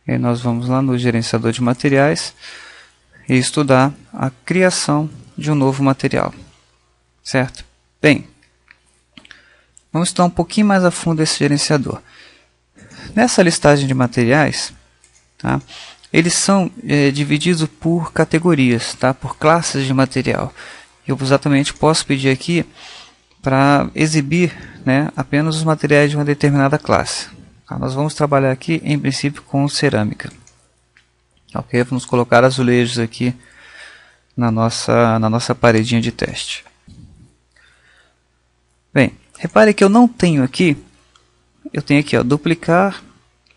E aí nós vamos lá no gerenciador de materiais e estudar a criação de um novo material, certo? Bem, vamos estudar um pouquinho mais a fundo esse gerenciador. Nessa listagem de materiais, tá, eles são divididos por categorias, tá, por classes de material. Eu exatamente posso pedir aqui para exibir, né, apenas os materiais de uma determinada classe. Tá, nós vamos trabalhar aqui, em princípio, com cerâmica. Ok, vamos colocar azulejos aqui na nossa paredinha de teste. Bem, repare que eu não tenho aqui, eu tenho aqui, ó, duplicar,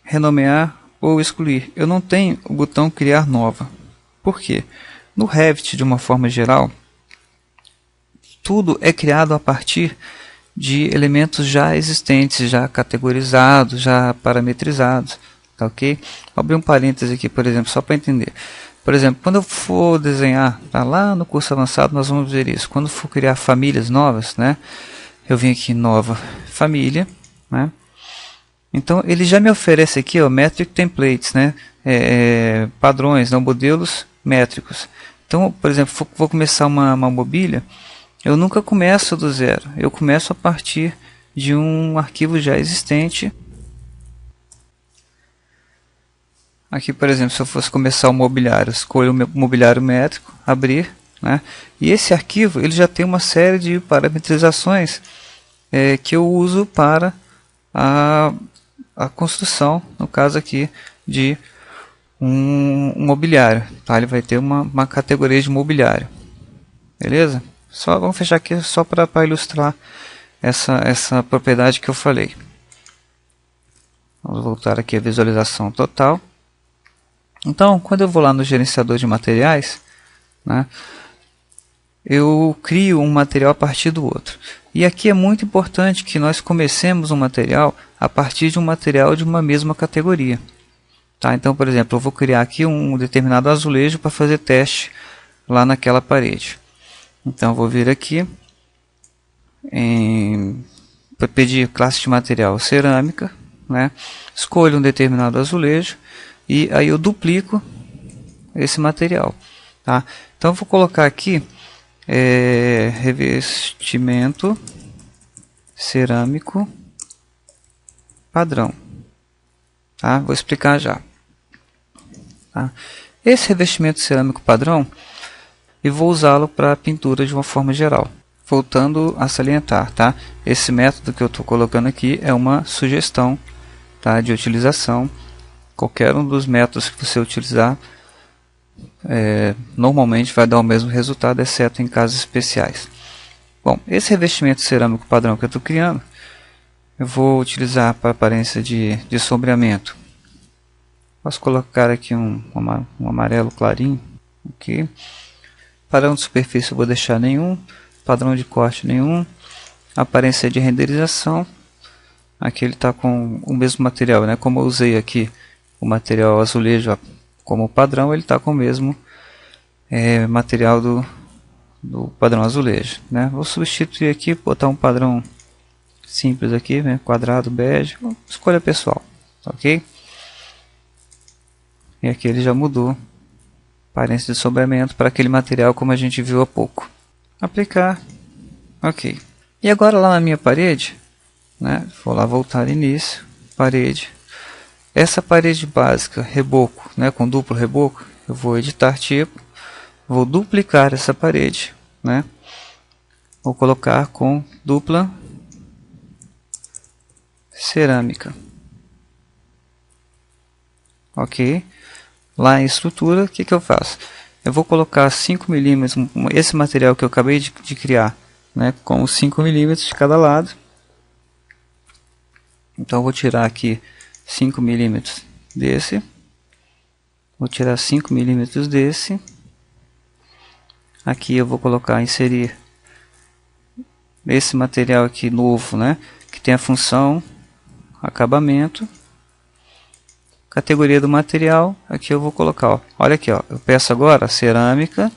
renomear ou excluir. Eu não tenho o botão criar nova. Por quê? No Revit, de uma forma geral, tudo é criado a partir de elementos já existentes, já categorizados, já parametrizados. Tá, ok? Vou abrir um parêntese aqui, por exemplo, só para entender. Por exemplo, quando eu for desenhar, tá, lá no curso avançado nós vamos ver isso. Quando for criar famílias novas, né, eu venho aqui em nova família, né? Então ele já me oferece aqui, ó, metric templates, né, padrões, não, modelos métricos. Então, por exemplo, vou começar uma mobília. Eu nunca começo do zero, eu começo a partir de um arquivo já existente. Aqui, por exemplo, se eu fosse começar o mobiliário, escolho o mobiliário métrico, abrir, né? E esse arquivo ele já tem uma série de parametrizações que eu uso para a construção, no caso aqui, de um mobiliário. Tá? Ele vai ter uma categoria de mobiliário. Beleza? Vamos fechar aqui só para ilustrar essa propriedade que eu falei. Vamos voltar aqui à visualização total. Então, quando eu vou lá no gerenciador de materiais, né, eu crio um material a partir do outro. E aqui é muito importante que nós comecemos um material a partir de um material de uma mesma categoria. Tá? Então, por exemplo, eu vou criar aqui um determinado azulejo para fazer teste lá naquela parede. Então, eu vou vir aqui para pedir classe de material cerâmica, né? Escolho um determinado azulejo e aí eu duplico esse material. Tá? Então, eu vou colocar aqui revestimento cerâmico padrão. Tá? Vou explicar já. Tá? Esse revestimento cerâmico padrão, e vou usá-lo para pintura de uma forma geral. Voltando a salientar, tá? Esse método que eu estou colocando aqui é uma sugestão, tá, de utilização. Qualquer um dos métodos que você utilizar normalmente vai dar o mesmo resultado, exceto em casos especiais. Bom, esse revestimento cerâmico padrão que eu estou criando, eu vou utilizar para aparência de sombreamento. Posso colocar aqui um amarelo clarinho. Okay. Padrão de superfície eu vou deixar nenhum. Padrão de corte nenhum. Aparência de renderização. Aqui ele está com o mesmo material, né? Como eu usei aqui o material azulejo como padrão, ele está com o mesmo material do padrão azulejo, né? Vou substituir aqui, botar um padrão simples aqui, né? Quadrado, bege, escolha pessoal, ok? E aqui ele já mudou a aparência de sombreamento para aquele material como a gente viu há pouco. Aplicar, ok. E agora lá na minha parede, né? Vou lá voltar início, parede. Essa parede básica, reboco, né? Com duplo reboco, eu vou editar tipo, vou duplicar essa parede, né? Vou colocar com dupla cerâmica. Ok. Lá em estrutura, o que eu faço? Eu vou colocar 5 mm, esse material que eu acabei de criar, né, com 5 mm de cada lado. Então eu vou tirar aqui 5 mm desse. Vou tirar 5 mm desse. Aqui eu vou colocar, inserir esse material aqui novo, né, que tem a função acabamento. Categoria do material, aqui eu vou colocar, ó, olha aqui, ó, eu peço agora cerâmica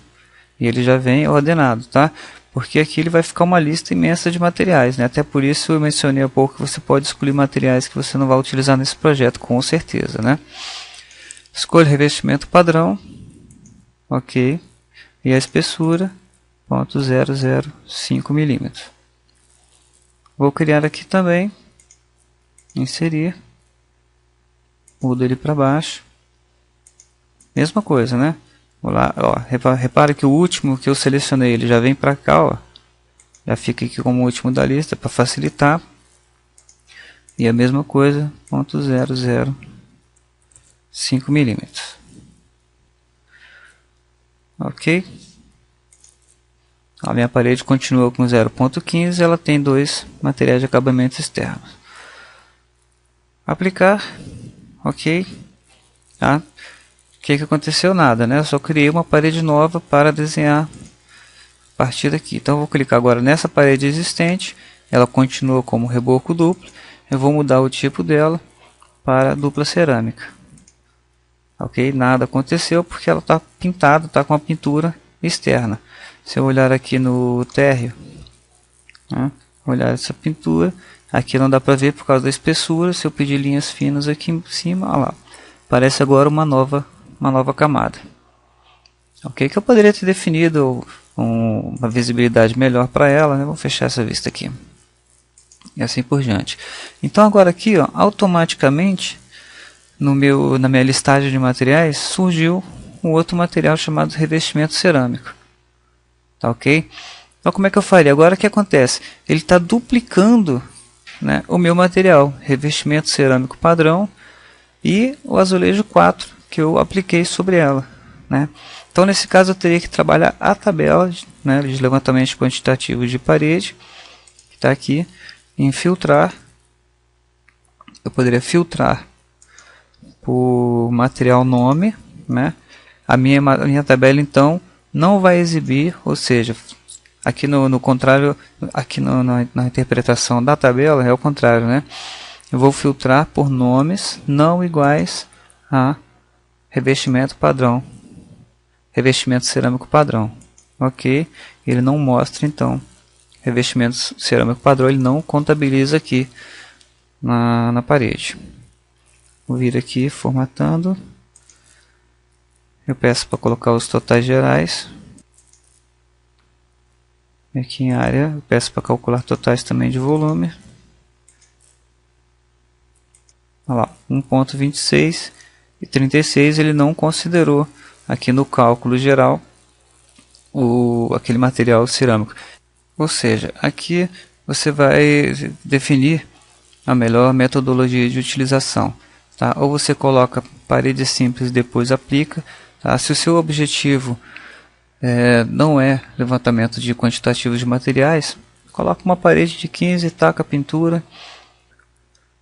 e ele já vem ordenado, tá? Porque aqui ele vai ficar uma lista imensa de materiais, né? Até por isso eu mencionei há pouco que você pode escolher materiais que você não vai utilizar nesse projeto, com certeza, né? Escolho revestimento padrão, ok, e a espessura 0,005 mm. Vou criar aqui também, inserir, mudo ele para baixo, mesma coisa, né? Vou lá, ó, repara que o último que eu selecionei, ele já vem para cá, ó, já fica aqui como o último da lista para facilitar. E a mesma coisa, 0,005 mm. Ok? A minha parede continua com 0,15, ela tem dois materiais de acabamento externos. Aplicar, ok? Tá? O que aconteceu? Nada, né? Eu só criei uma parede nova para desenhar a partir daqui. Então eu vou clicar agora nessa parede existente, ela continua como reboco duplo. Eu vou mudar o tipo dela para dupla cerâmica. Ok? Nada aconteceu porque ela está pintada, está com a pintura externa. Se eu olhar aqui no térreo, né, olhar essa pintura, aqui não dá para ver por causa da espessura. Se eu pedir linhas finas aqui em cima, olha lá, aparece agora uma nova camada. Ok? Que eu poderia ter definido uma visibilidade melhor para ela, né? Vou fechar essa vista aqui. E assim por diante. Então agora aqui, ó, automaticamente na minha listagem de materiais surgiu um outro material chamado revestimento cerâmico. Tá ok? Então como é que eu faria? Agora o que acontece? Ele está duplicando, né, o meu material, revestimento cerâmico padrão e o azulejo 4 que eu apliquei sobre ela, né? Então nesse caso eu teria que trabalhar a tabela, né, de levantamento quantitativo de parede, que está aqui, em filtrar. Eu poderia filtrar por material nome, né? A minha tabela então não vai exibir, ou seja, aqui no contrário, aqui na interpretação da tabela é o contrário, né? Eu vou filtrar por nomes não iguais a revestimento padrão, revestimento cerâmico padrão, ok? Ele não mostra então revestimento cerâmico padrão, ele não contabiliza aqui na parede. Vou vir aqui formatando. Eu peço para colocar os totais gerais. Aqui em área, eu peço para calcular totais também de volume. Olha lá, 1,26 e 36 ele não considerou aqui no cálculo geral aquele material cerâmico. Ou seja, aqui você vai definir a melhor metodologia de utilização. Tá? Ou você coloca parede simples e depois aplica. Tá? Se o seu objetivo não é levantamento de quantitativos de materiais, coloca uma parede de 15 e taca a pintura.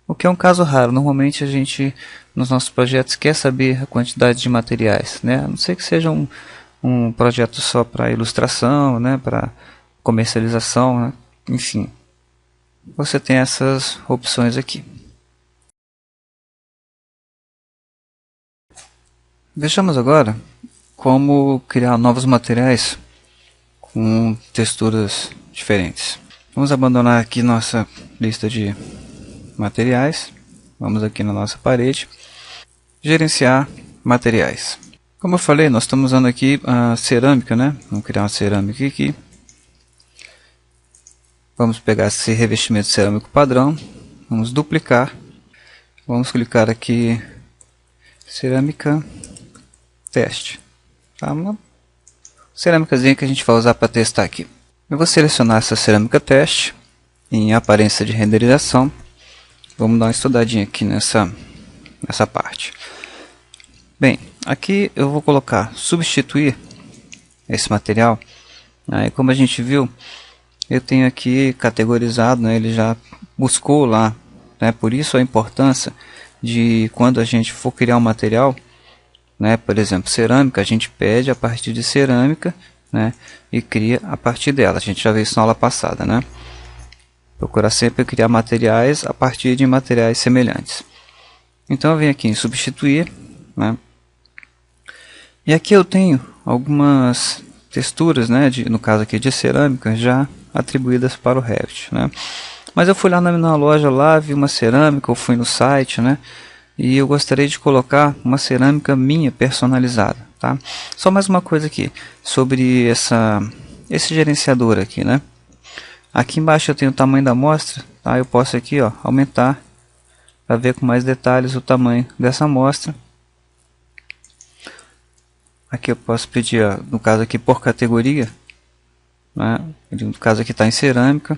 O que é um caso raro. Normalmente a gente, nos nossos projetos, quer saber a quantidade de materiais, né? A não ser que seja um projeto só para ilustração, né? Para comercialização, né? Enfim. Você tem essas opções aqui. Vejamos agora como criar novos materiais com texturas diferentes. Vamos abandonar aqui nossa lista de materiais. Vamos aqui na nossa parede. Gerenciar materiais. Como eu falei, nós estamos usando aqui a cerâmica, né? Vamos criar uma cerâmica aqui. Vamos pegar esse revestimento cerâmico padrão. Vamos duplicar. Vamos clicar aqui cerâmica teste. Tá? Uma cerâmicazinha que a gente vai usar para testar aqui. Eu vou selecionar essa cerâmica teste em aparência de renderização. Vamos dar uma estudadinha aqui nessa parte. Bem, aqui eu vou colocar substituir esse material. Aí, como a gente viu, eu tenho aqui categorizado, né, ele já buscou lá, né, por isso a importância de quando a gente for criar um material, né, por exemplo, cerâmica, a gente pede a partir de cerâmica, né, e cria a partir dela. A gente já viu isso na aula passada, né? Procurar sempre criar materiais a partir de materiais semelhantes. Então eu venho aqui em substituir, né? E aqui eu tenho algumas texturas, né, no caso aqui de cerâmica, já atribuídas para o Revit, né? Mas eu fui lá na loja lá, vi uma cerâmica, ou fui no site, né? e eu gostaria de colocar uma cerâmica minha personalizada, tá? Só mais uma coisa aqui sobre esse gerenciador aqui, né? Aqui embaixo eu tenho o tamanho da amostra, tá? Eu posso aqui, ó, aumentar para ver com mais detalhes o tamanho dessa amostra. Aqui eu posso pedir, ó, no caso aqui por categoria, né? No caso aqui está em cerâmica,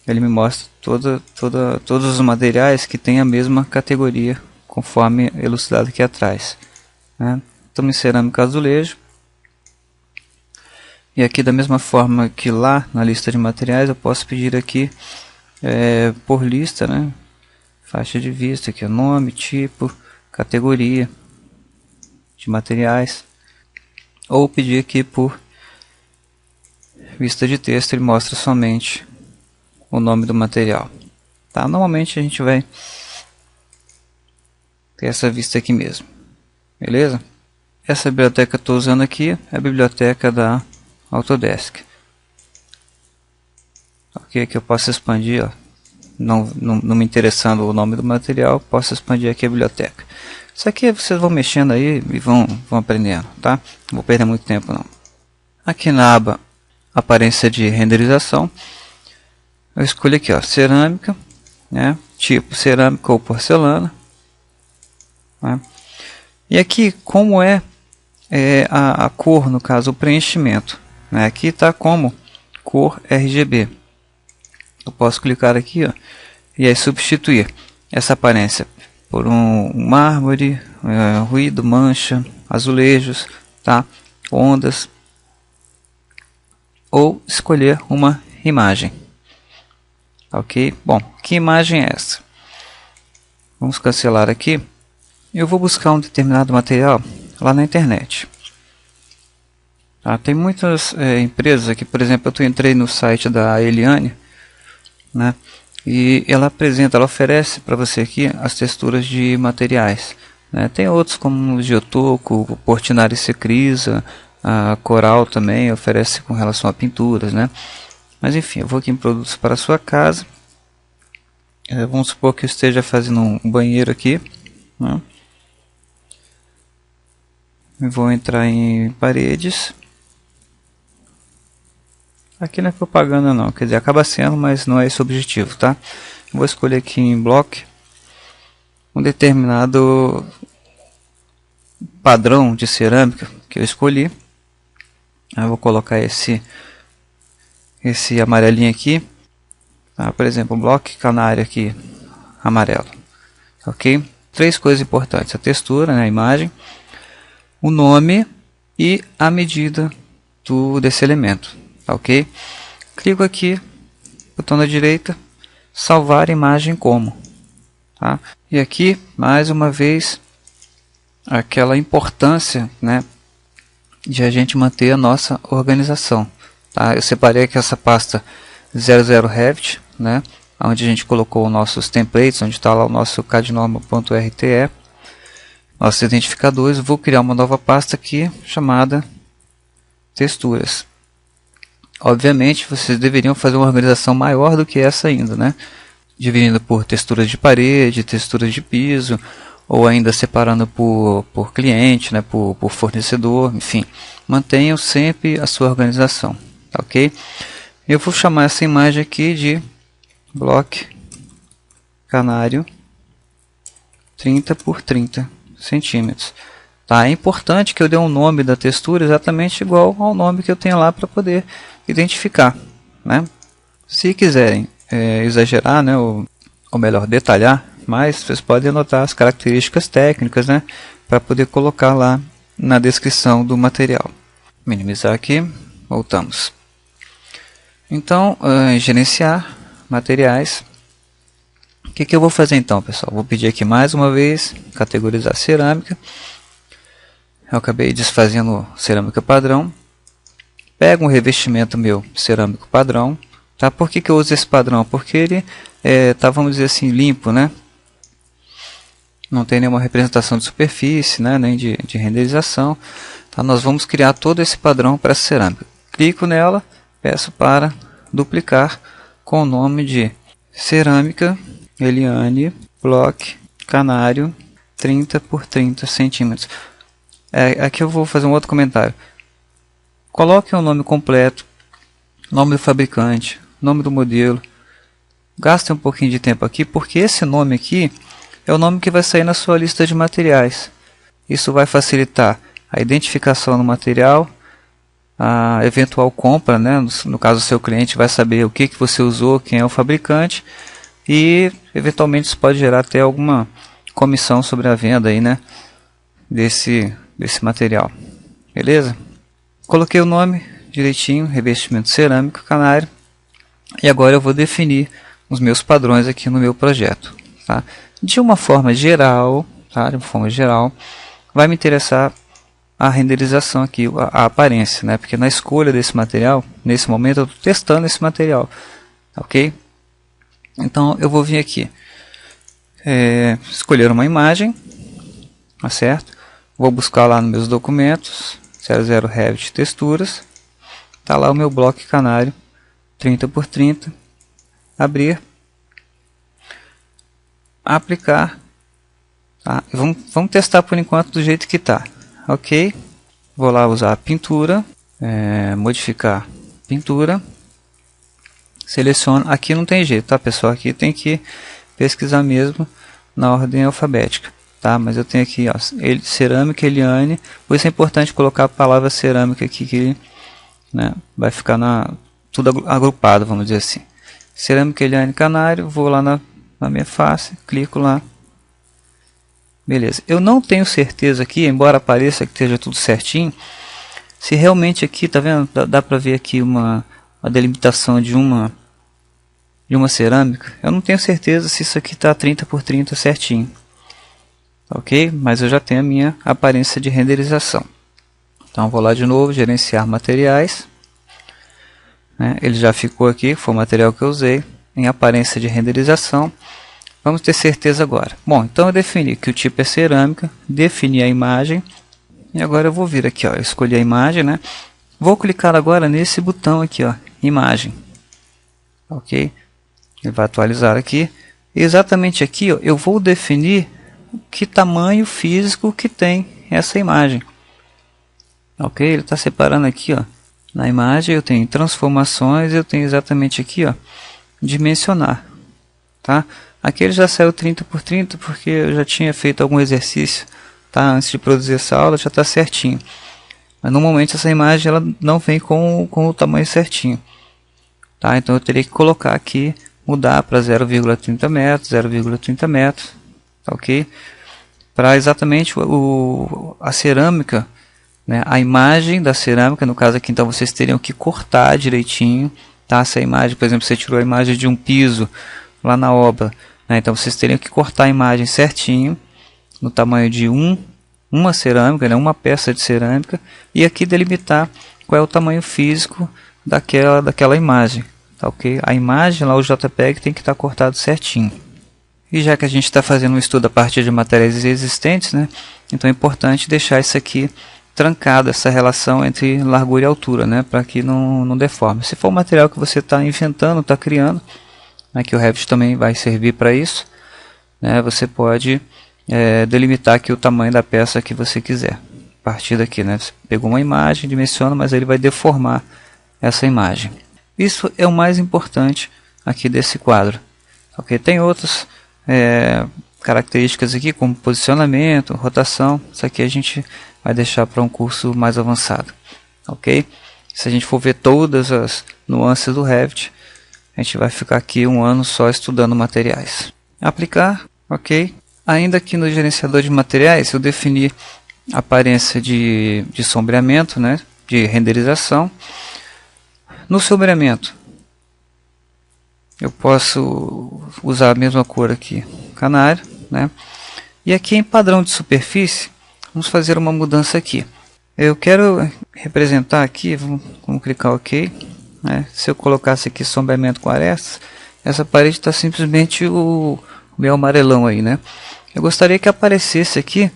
ele me mostra todos os materiais que têm a mesma categoria, conforme elucidado aqui atrás, né? Estamos em cerâmica azulejo. E aqui da mesma forma que lá na lista de materiais, eu posso pedir aqui por lista, né? Faixa de vista, aqui, nome, tipo, categoria de materiais. Ou pedir aqui por vista de texto, ele mostra somente o nome do material. Tá? Normalmente a gente vai ter essa vista aqui mesmo. Beleza? Essa biblioteca que eu estou usando aqui é a biblioteca da Autodesk. Ok, aqui eu posso expandir, ó. Não me interessando o nome do material, posso expandir aqui a biblioteca. Isso aqui vocês vão mexendo aí e vão aprendendo, tá? Não vou perder muito tempo não. Aqui na aba aparência de renderização, eu escolho aqui, ó, cerâmica, né? Tipo cerâmica ou porcelana, né? E aqui como a cor, no caso o preenchimento, né? Aqui está como cor RGB. Eu posso clicar aqui, ó, e aí substituir essa aparência por um mármore, ruído, mancha, azulejos, tá? Ondas, ou escolher uma imagem. Ok? Bom, que imagem é essa? Vamos cancelar aqui. Eu vou buscar um determinado material lá na internet. Tá? Tem muitas empresas aqui, por exemplo, eu entrei no site da Eliane, né? E ela oferece para você aqui as texturas de materiais, né? Tem outros como o Geotoco, o Portinari Secrisa, a Coral também oferece com relação a pinturas, né? Mas enfim, eu vou aqui em produtos para a sua casa. Vamos supor que eu esteja fazendo um banheiro aqui, né? Eu vou entrar em paredes. Aqui não é propaganda não, quer dizer, acaba sendo, mas não é esse o objetivo, tá? Eu vou escolher aqui em bloco um determinado padrão de cerâmica que eu escolhi. Eu vou colocar esse amarelinho aqui, tá? Por exemplo, bloco canário aqui, amarelo, ok? Três coisas importantes: a textura, né, a imagem, o nome e a medida desse elemento, ok? Clico aqui, botão da direita, salvar imagem como, tá? E aqui, mais uma vez, aquela importância, né, de a gente manter a nossa organização, tá? Eu separei aqui essa pasta 00 Revit, né, onde a gente colocou os nossos templates, onde está lá o nosso cadnorma.rte, nossos identificadores. Vou criar uma nova pasta aqui chamada texturas. Obviamente vocês deveriam fazer uma organização maior do que essa ainda, né? Dividindo por texturas de parede, texturas de piso, ou ainda separando por cliente, né? por fornecedor, enfim. Mantenham sempre a sua organização, tá, ok? Eu vou chamar essa imagem aqui de bloco canário 30 por 30 centímetros. Tá? É importante que eu dê um nome da textura exatamente igual ao nome que eu tenho lá para poder identificar, né? Se quiserem exagerar, né, ou melhor, detalhar mais, vocês podem anotar as características técnicas, né, para poder colocar lá na descrição do material. Minimizar aqui, voltamos. Então, gerenciar materiais. O que eu vou fazer então, pessoal? Vou pedir aqui mais uma vez, categorizar cerâmica. Eu acabei desfazendo cerâmica padrão. Pego um revestimento meu cerâmico padrão. Tá? Por que eu uso esse padrão? Porque ele tá, vamos dizer assim, limpo, né? Não tem nenhuma representação de superfície, né? Nem de renderização. Tá? Nós vamos criar todo esse padrão para essa cerâmica. Clico nela, peço para duplicar com o nome de cerâmica Eliane Bloco Canário 30 por 30 centímetros. Aqui eu vou fazer um outro comentário. Coloque o nome completo, nome do fabricante, nome do modelo. Gaste um pouquinho de tempo aqui, porque esse nome aqui é o nome que vai sair na sua lista de materiais. Isso vai facilitar a identificação do material, a eventual compra, né? No caso, o seu cliente vai saber o que você usou, quem é o fabricante, e eventualmente isso pode gerar até alguma comissão sobre a venda aí, né? desse material. Beleza? Coloquei o nome direitinho, revestimento cerâmico canário, e agora eu vou definir os meus padrões aqui no meu projeto. Tá? De uma forma geral, vai me interessar a renderização aqui, a aparência, né? Porque na escolha desse material, nesse momento eu estou testando esse material, ok? Então eu vou vir aqui, escolher uma imagem, tá certo? Vou buscar lá nos meus documentos, 00 Revit texturas, tá lá o meu bloco canário, 30 por 30, abrir, aplicar, tá? Vamos testar por enquanto do jeito que está, ok? Vou lá usar a pintura, modificar pintura, seleciono, aqui não tem jeito, tá pessoal? Aqui tem que pesquisar mesmo na ordem alfabética, tá? Mas eu tenho aqui, ó, cerâmica Eliane, por isso é importante colocar a palavra cerâmica aqui, que, né, vai ficar tudo agrupado, vamos dizer assim. Cerâmica Eliane Canário, vou lá na minha face, clico lá. Beleza. Eu não tenho certeza aqui, embora pareça que esteja tudo certinho, se realmente aqui, tá vendo? Dá para ver aqui uma delimitação de uma cerâmica. Eu não tenho certeza se isso aqui está 30 por 30 certinho. Ok? Mas eu já tenho a minha aparência de renderização. Então vou lá de novo, gerenciar materiais. Ele já ficou aqui, foi o material que eu usei, em aparência de renderização. Vamos ter certeza agora. Bom, então eu defini que o tipo é cerâmica, defini a imagem, e agora eu vou vir aqui, ó, escolhi a imagem, né? Vou clicar agora nesse botão aqui, ó, imagem. Ok? Ele vai atualizar aqui. Exatamente aqui, ó, eu vou definir que tamanho físico que tem essa imagem. Ok? Ele está separando aqui, ó. Na imagem eu tenho transformações, eu tenho exatamente aqui, ó, dimensionar, tá? Aqui ele já saiu 30 por 30 porque eu já tinha feito algum exercício, tá? Antes de produzir essa aula já está certinho. Mas normalmente essa imagem ela não vem com o tamanho certinho, tá? Então eu teria que colocar aqui, mudar para 0,30 metros, 0,30 metros, tá, ok? Para exatamente a cerâmica, né, a imagem da cerâmica, no caso aqui, então vocês teriam que cortar direitinho, tá? Se a imagem, por exemplo, você tirou a imagem de um piso lá na obra, né, então vocês teriam que cortar a imagem certinho, no tamanho de uma cerâmica, né, uma peça de cerâmica, e aqui delimitar qual é o tamanho físico daquela imagem, tá, ok? A imagem lá, o JPEG, tem que estar cortado certinho. E já que a gente está fazendo um estudo a partir de materiais existentes, né, então é importante deixar isso aqui trancada, essa relação entre largura e altura, né, para que não deforme. Se for um material que você está inventando, está criando, né, que o Revit também vai servir para isso, né, você pode delimitar aqui o tamanho da peça que você quiser. A partir daqui, né, você pegou uma imagem, dimensiona, mas ele vai deformar essa imagem. Isso é o mais importante aqui desse quadro. Okay? Tem outras características aqui, como posicionamento, rotação. Isso aqui a gente vai deixar para um curso mais avançado, ok? Se a gente for ver todas as nuances do Revit, a gente vai ficar aqui um ano só estudando materiais. Aplicar, ok? Ainda aqui no gerenciador de materiais, eu defini a aparência de sombreamento, né? De renderização. No sombreamento, eu posso usar a mesma cor aqui, canário, né? E aqui em padrão de superfície, vamos fazer uma mudança aqui. Eu quero representar aqui, vamos clicar OK, né? Se eu colocasse aqui sombreamento com arestas, essa parede está simplesmente o meu amarelão aí, né? Eu gostaria que aparecesse aqui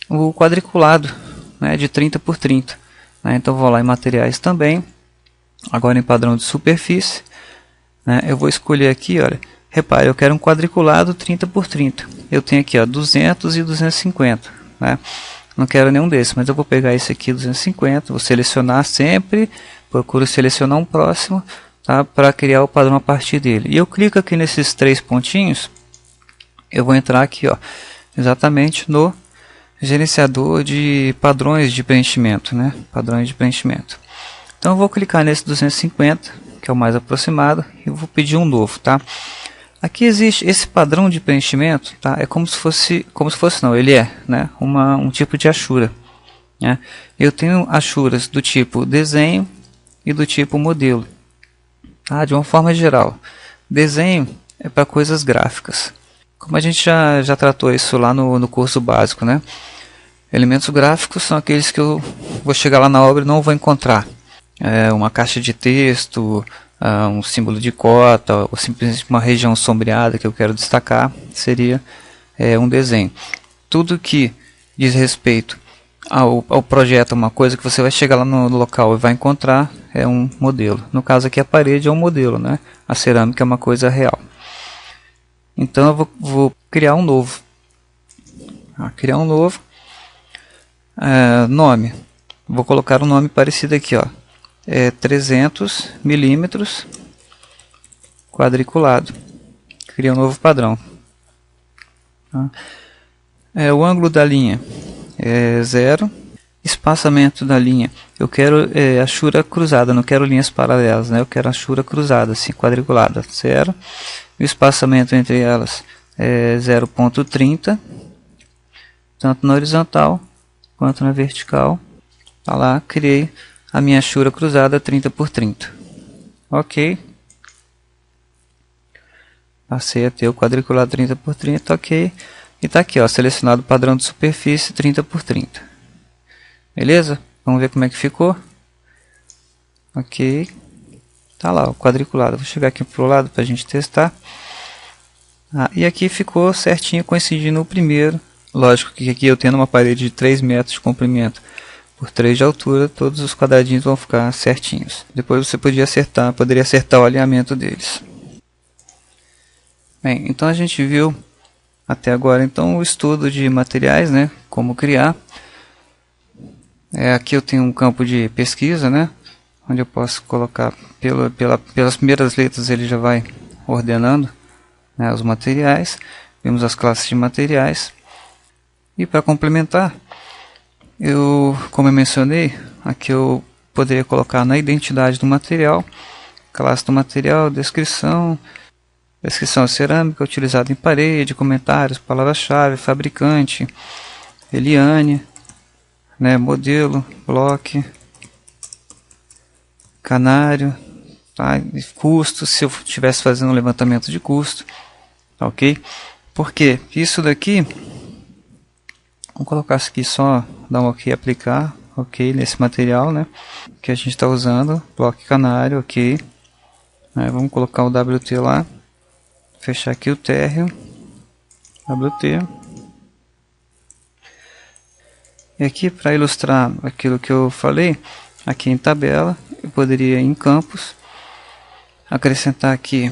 o quadriculado, né, de 30 por 30, né? Então vou lá em materiais também, agora em padrão de superfície, né? Eu vou escolher aqui, olha, repare, eu quero um quadriculado 30 por 30. Eu tenho aqui, ó, 200 e 250, né? Não quero nenhum desses, mas eu vou pegar esse aqui, 250, vou selecionar sempre, procuro selecionar um próximo, tá? Para criar o padrão a partir dele. E eu clico aqui nesses 3 pontinhos, eu vou entrar aqui, ó, exatamente no gerenciador de padrões de preenchimento, né? Padrões de preenchimento. Então eu vou clicar nesse 250, que é o mais aproximado, e eu vou pedir um novo, tá? Aqui existe esse padrão de preenchimento, tá? É como se fosse não, ele é, né? Um tipo de achura, né? Eu tenho achuras do tipo desenho e do tipo modelo, tá? De uma forma geral, desenho é para coisas gráficas, como a gente já tratou isso lá no curso básico, né? Elementos gráficos são aqueles que eu vou chegar lá na obra e não vou encontrar. Uma caixa de texto, um símbolo de cota, ou simplesmente uma região sombreada que eu quero destacar, seria um desenho. Tudo que diz respeito ao projeto, uma coisa que você vai chegar lá no local e vai encontrar, é um modelo. No caso aqui a parede é um modelo, né? A cerâmica é uma coisa real. Então eu vou criar um novo. Nome. Vou colocar um nome parecido aqui, ó. 300 milímetros quadriculado. Cria um novo padrão. O ângulo da linha é 0. Espaçamento da linha, eu quero achura cruzada, não quero linhas paralelas, né? Eu quero achura cruzada, assim, quadriculada, 0. O espaçamento entre elas é 0,30, tanto na horizontal quanto na vertical. Tá lá, criei a minha achura cruzada 30 por 30. Ok. Passei a ter o quadriculado 30 por 30, ok. E está aqui, ó, selecionado o padrão de superfície 30 por 30. Beleza? Vamos ver como é que ficou. Ok. Tá lá, o quadriculado. Vou chegar aqui para o lado para a gente testar. E aqui ficou certinho, coincidindo o primeiro. Lógico que aqui eu tendo uma parede de 3 metros de comprimento por 3 de altura, todos os quadradinhos vão ficar certinhos. Depois você poderia acertar o alinhamento deles. Bem, então a gente viu até agora então o estudo de materiais, né? Como criar. Aqui eu tenho um campo de pesquisa, né? Onde eu posso colocar pelas primeiras letras, ele já vai ordenando, né, os materiais. Vemos as classes de materiais. E para complementar, como eu mencionei, aqui eu poderia colocar na identidade do material, classe do material, descrição cerâmica utilizada em parede, comentários, palavra-chave, fabricante, Eliane, né, modelo, bloco, canário, tá, custo, se eu estivesse fazendo um levantamento de custo, tá, ok? Porque isso daqui, vamos colocar isso aqui só, dar um ok, aplicar, ok, nesse material, né, que a gente está usando, bloco canário, ok, vamos colocar o WT lá, fechar aqui o térreo, WT, e aqui para ilustrar aquilo que eu falei, aqui em tabela, eu poderia em campos, acrescentar aqui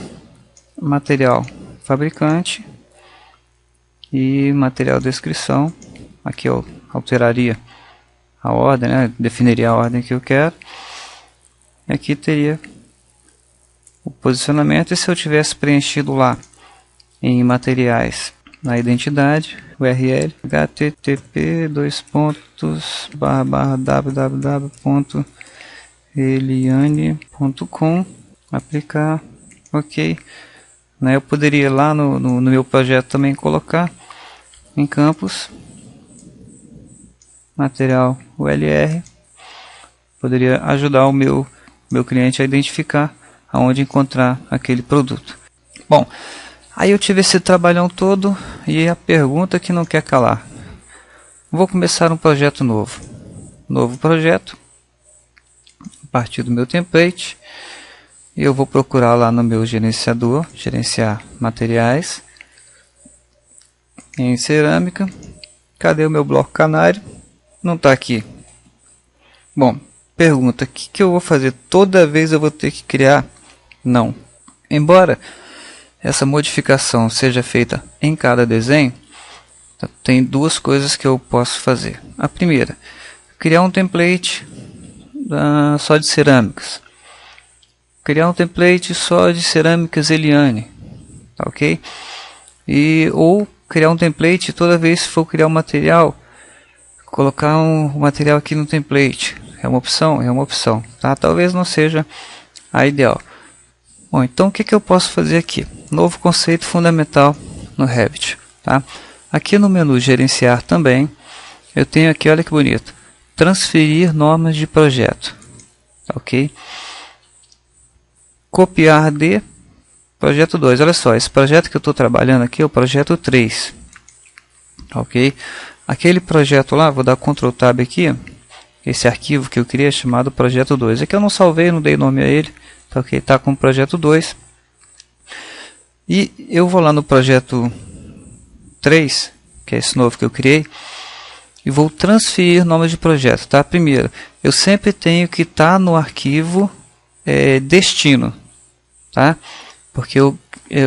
material fabricante e material descrição. Aqui eu alteraria a ordem, né? Definiria a ordem que eu quero. E aqui teria o posicionamento, e se eu tivesse preenchido lá em materiais, na identidade, URL, http://www.eliane.com, aplicar, ok. Eu poderia lá no meu projeto também colocar em campos, material ULR, poderia ajudar o meu cliente a identificar aonde encontrar aquele produto. Bom, aí eu tive esse trabalhão todo e a pergunta que não quer calar. Vou começar um projeto novo. Novo projeto. A partir do meu template. Eu vou procurar lá no meu gerenciador. Gerenciar materiais. Em cerâmica. Cadê o meu bloco canário? Não está aqui. Bom, pergunta. O que eu vou fazer? Toda vez eu vou ter que criar? Não. Embora essa modificação seja feita em cada desenho, tem duas coisas que eu posso fazer. A primeira, criar um template só de cerâmicas. Criar um template só de cerâmicas Eliane, tá ok? Ou criar um template toda vez que for criar um material, colocar um material aqui no template. É uma opção? É uma opção, tá? Talvez não seja a ideal. Bom, então o que eu posso fazer aqui? Novo conceito fundamental no Revit, tá? Aqui no menu gerenciar também, eu tenho aqui, olha que bonito, transferir normas de projeto, tá ok? Copiar de projeto 2, olha só, esse projeto que eu estou trabalhando aqui é o projeto 3, ok? Aquele projeto lá, vou dar Ctrl Tab aqui, esse arquivo que eu criei é chamado projeto 2, aqui eu não salvei, não dei nome a ele, tá ok? Está com o projeto 2, e eu vou lá no projeto 3, que é esse novo que eu criei, e vou transferir nomes de projeto, tá? Primeiro, eu sempre tenho que estar no arquivo destino, tá? Porque eu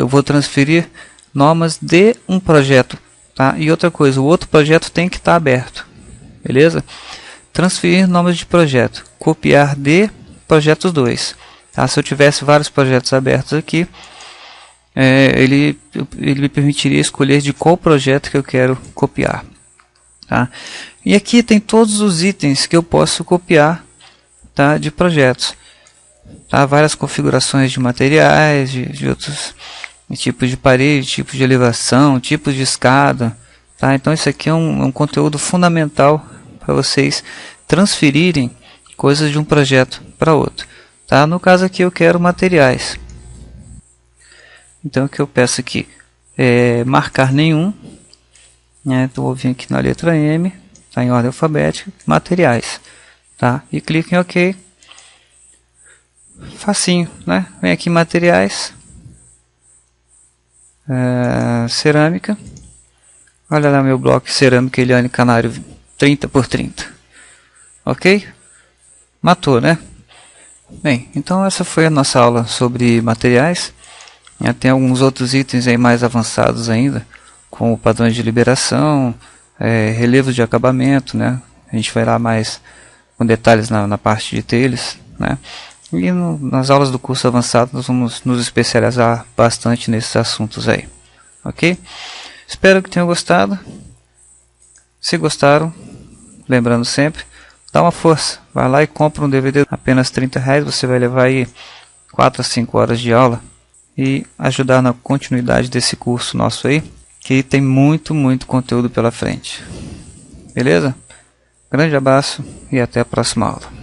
vou transferir normas de um projeto, tá? E outra coisa, o outro projeto tem que estar aberto, beleza? Transferir nomes de projeto, copiar de projetos 2, tá? Se eu tivesse vários projetos abertos aqui, ele me permitiria escolher de qual projeto que eu quero copiar, tá? E aqui tem todos os itens que eu posso copiar, tá? De projetos, tá? Várias configurações de materiais, de outros tipos de parede, tipos de elevação, tipos de escada, tá? Então isso aqui é um conteúdo fundamental para vocês transferirem coisas de um projeto para outro, tá? No caso aqui eu quero materiais. Então o que eu peço aqui é marcar nenhum, né? Então vou vir aqui na letra M, está em ordem alfabética, materiais, tá? E clico em OK. Facinho, né? Vem aqui em materiais, cerâmica, olha lá meu bloco cerâmica Eliane Canário 30 por 30, ok? Matou, né? Bem, então essa foi a nossa aula sobre materiais. Tem alguns outros itens aí mais avançados ainda, como padrões de liberação, relevos de acabamento, né? A gente vai lá mais com detalhes na parte de telhas, né? E nas aulas do curso avançado nós vamos nos especializar bastante nesses assuntos aí, ok? Espero que tenham gostado. Se gostaram, lembrando sempre, dá uma força, vai lá e compra um DVD, apenas R$30, você vai levar aí 4 a 5 horas de aula e ajudar na continuidade desse curso nosso aí, que tem muito conteúdo pela frente. Beleza? Grande abraço e até a próxima aula.